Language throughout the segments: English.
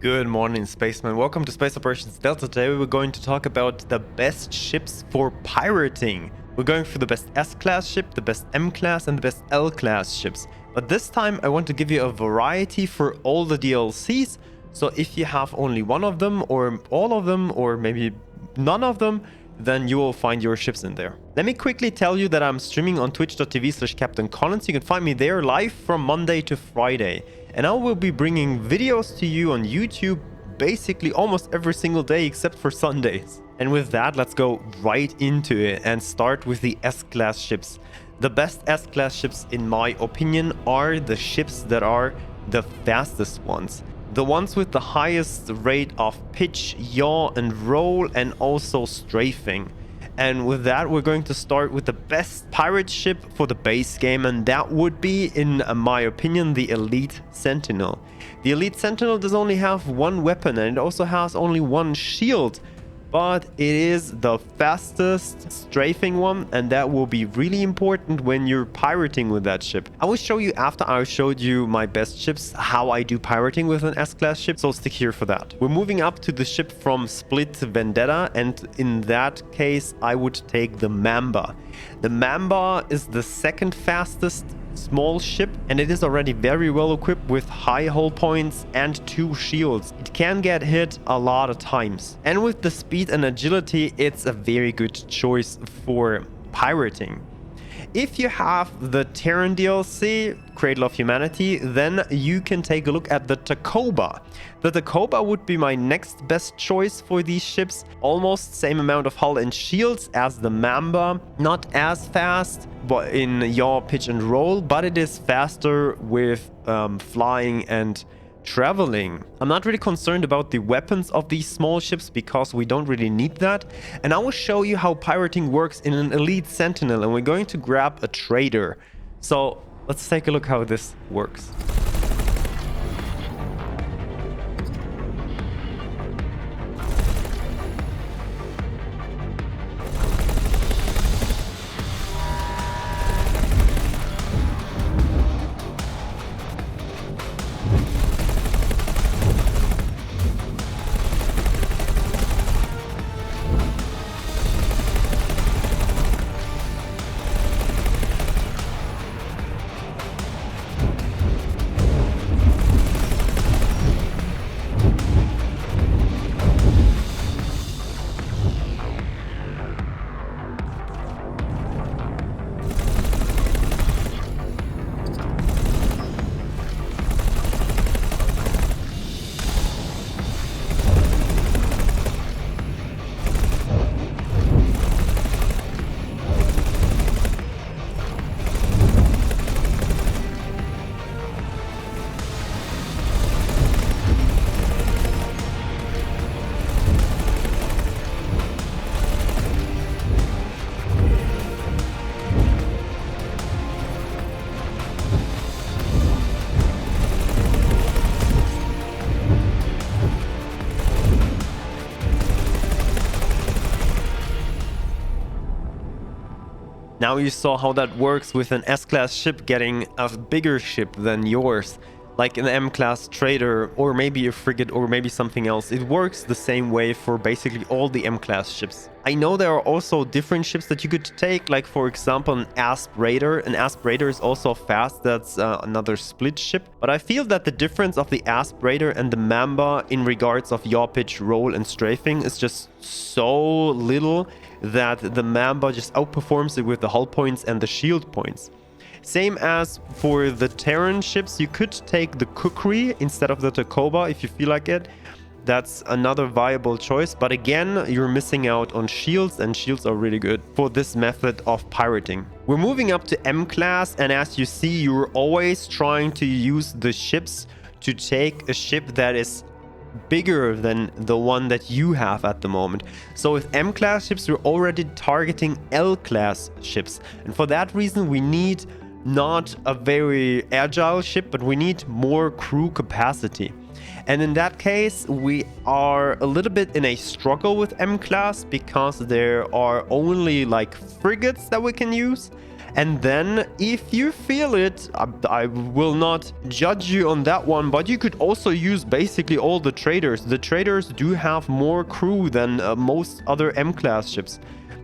Good morning, spacemen. Welcome to Space Operations Delta. Today we're going to talk about the best ships for pirating. We're going for the best S-class ship, the best M-class, and the best L-class ships. But this time I want to give you a variety for all the DLCs. So if you have only one of them, or all of them, or maybe none of them, then you will find your ships in there. Let me quickly tell you that I'm streaming on twitch.tv/CaptainCollins. You can find me there live from Monday to Friday. And I will be bringing videos to you on YouTube basically almost every single day except for Sundays. And with that, let's go right into it and start with the S-class ships. The best S-class ships, in my opinion, are the ships that are the fastest ones. The ones with the highest rate of pitch, yaw, and roll, and also strafing. And with that, we're going to start with the best pirate ship for the base game, and that would be, in my opinion, the Elite Sentinel. The Elite Sentinel does only have one weapon, and it also has only one shield, but it is the fastest strafing one, and that will be really important when you're pirating with that ship. I will show you, after I showed you my best ships, how I do pirating with an S-class ship, so stick here for that. We're moving up to the ship from Split Vendetta, and in that case I would take the Mamba. The Mamba is the second fastest small ship, and it is already very well equipped with high hull points and 2 shields. It can get hit a lot of times, and with the speed and agility, it's a very good choice for pirating. If you have the Terran DLC, Cradle of Humanity, then you can take a look at the Cobra. The Cobra would be my next best choice for these ships. Almost same amount of hull and shields as the Mamba. Not as fast but in yaw, pitch, and roll, but it is faster with flying and traveling. I'm not really concerned about the weapons of these small ships because we don't really need that. And I will show you how pirating works in an Elite Sentinel, and we're going to grab a trader. So let's take a look how this works. Now you saw how that works with an S-class ship getting a bigger ship than yours, like an M-class trader, or maybe a frigate, or maybe something else. It works the same way for basically all the M-class ships. I know there are also different ships that you could take, like for example an Asp Raider. An Asp Raider is also fast, that's another split ship. But I feel that the difference of the Asp Raider and the Mamba in regards of yaw, pitch, roll, and strafing is just so little that the Mamba just outperforms it with the hull points and the shield points. Same as for the Terran ships, you could take the Kukri instead of the Cobra if you feel like it. That's another viable choice, but again, you're missing out on shields, and shields are really good for this method of pirating. We're moving up to M-class, and as you see, you're always trying to use the ships to take a ship that is bigger than the one that you have at the moment. So with M-class ships, we're already targeting L-class ships, and for that reason, we need not a very agile ship, but we need more crew capacity. And in that case, we are a little bit in a struggle with M-class because there are only like frigates that we can use. And then if you feel it, I will not judge you on that one, but you could also use basically all the traders. The traders do have more crew than most other M-class ships.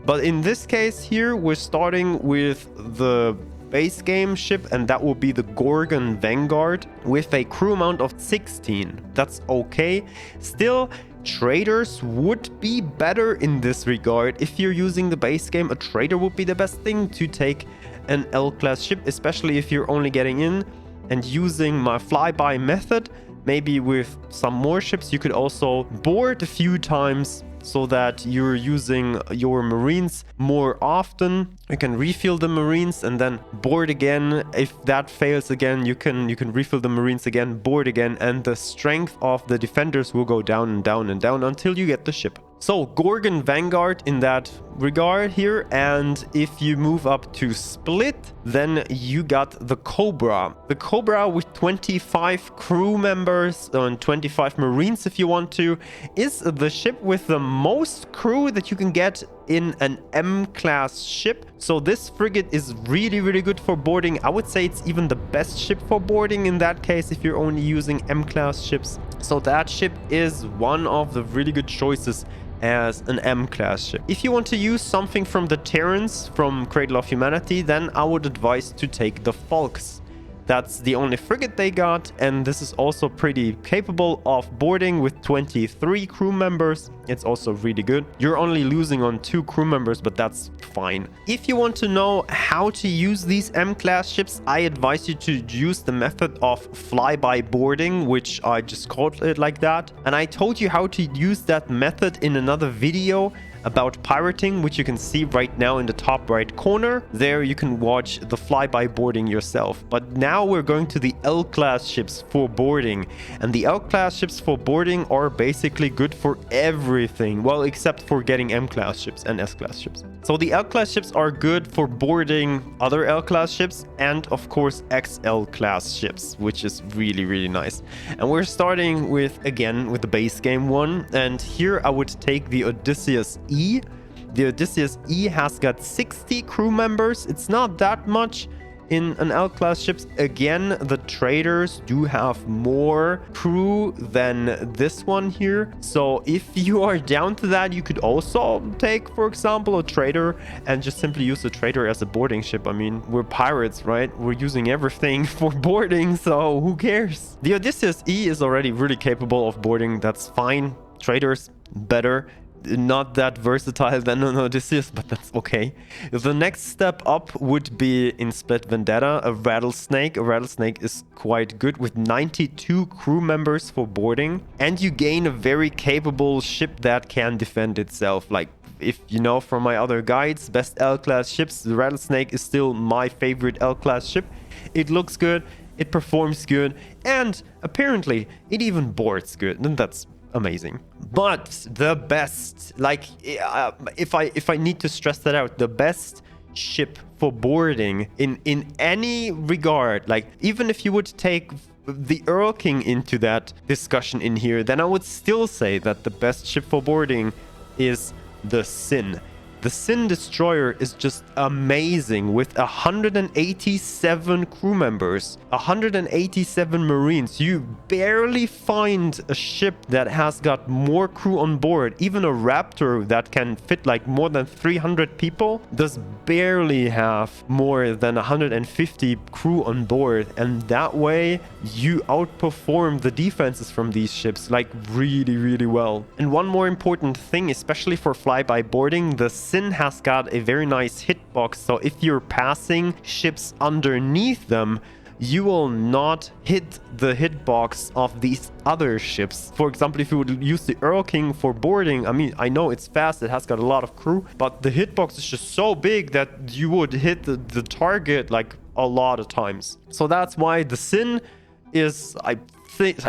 But in this case here, we're starting with the base game ship, and that will be the Gorgon Vanguard with a crew amount of 16. That's okay. Still, traders would be better in this regard. If you're using the base game, a trader would be the best thing to take an L-class ship, especially if you're only getting in and using my flyby method. Maybe with some more ships, you could also board a few times so that you're using your marines more often. You can refill the marines and then board again. If that fails again, you can refill the marines again, board again, and the strength of the defenders will go down and down and down until you get the ship. So Gorgon Vanguard in that regard here, and if you move up to Split, then you got the Cobra. The Cobra with 25 crew members and 25 marines if you want to, is the ship with the most crew that you can get in an M-class ship. So this frigate is really, really good for boarding. I would say it's even the best ship for boarding in that case if you're only using M-class ships. So that ship is one of the really good choices as an M-class ship. If you want to use something from the Terrans from Cradle of Humanity, then I would advise to take the Falks. That's the only frigate they got, and this is also pretty capable of boarding with 23 crew members. It's also really good. You're only losing on 2 crew members, but that's fine. If you want to know how to use these M-class ships, I advise you to use the method of flyby boarding, which I just called it like that. And I told you how to use that method in another video about pirating, which you can see right now in the top right corner. There you can watch the flyby boarding yourself. But now we're going to the L-class ships for boarding. And the L-class ships for boarding are basically good for everything. Well, except for getting M-class ships and S-class ships. So the L-class ships are good for boarding other L-class ships and of course XL-class ships, which is really, really nice. And we're starting with, again, with the base game one. And here I would take the Odysseus E. The Odysseus E has got 60 crew members. It's not that much in an L-class ships. Again, the traders do have more crew than this one here. So if you are down to that, you could also take, for example, a trader and just simply use the trader as a boarding ship. I mean, we're pirates, right? We're using everything for boarding, so who cares? The Odysseus E is already really capable of boarding. That's fine. Traders, better. Not that versatile than an Odysseus, but that's okay. The next step up would be in Split Vendetta, a Rattlesnake. A Rattlesnake is quite good with 92 crew members for boarding. And you gain a very capable ship that can defend itself. Like, if you know from my other guides, best L-class ships, the Rattlesnake is still my favorite L-class ship. It looks good, it performs good, and apparently it even boards good. And that's amazing. But the best, like, if I need to stress that out, the best ship for boarding in any regard, like even if you would take the Earl King into that discussion in here, then I would still say that the best ship for boarding is the Sin. The Sin Destroyer is just amazing with 187 crew members, 187 Marines. You barely find a ship that has got more crew on board. Even a Raptor that can fit like more than 300 people does barely have more than 150 crew on board. And that way you outperform the defenses from these ships like really, really well. And one more important thing, especially for flyby boarding, the Sin has got a very nice hitbox, so if you're passing ships underneath them, you will not hit the hitbox of these other ships. For example, if you would use the Earl King for boarding, I mean, I know it's fast, it has got a lot of crew, but the hitbox is just so big that you would hit the target like a lot of times. So that's why the Sin is, I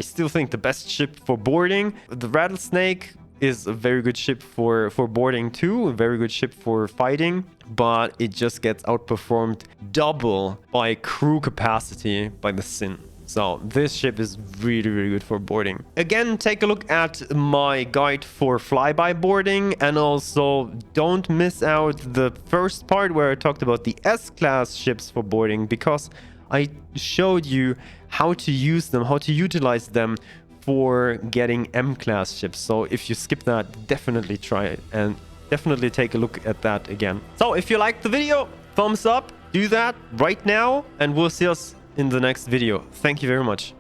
still think, the best ship for boarding. The Rattlesnake is a very good ship for boarding too, a very good ship for fighting, but it just gets outperformed double by crew capacity by the Sin. So this ship is really, really good for boarding. Again, take a look at my guide for flyby boarding, and also don't miss out the first part where I talked about the S-class ships for boarding, because I showed you how to use them, how to utilize them for getting M-class ships. So if you skip that, definitely try it and definitely take a look at that again. So if you liked the video, thumbs up, do that right now, and we'll see us in the next video. Thank you very much.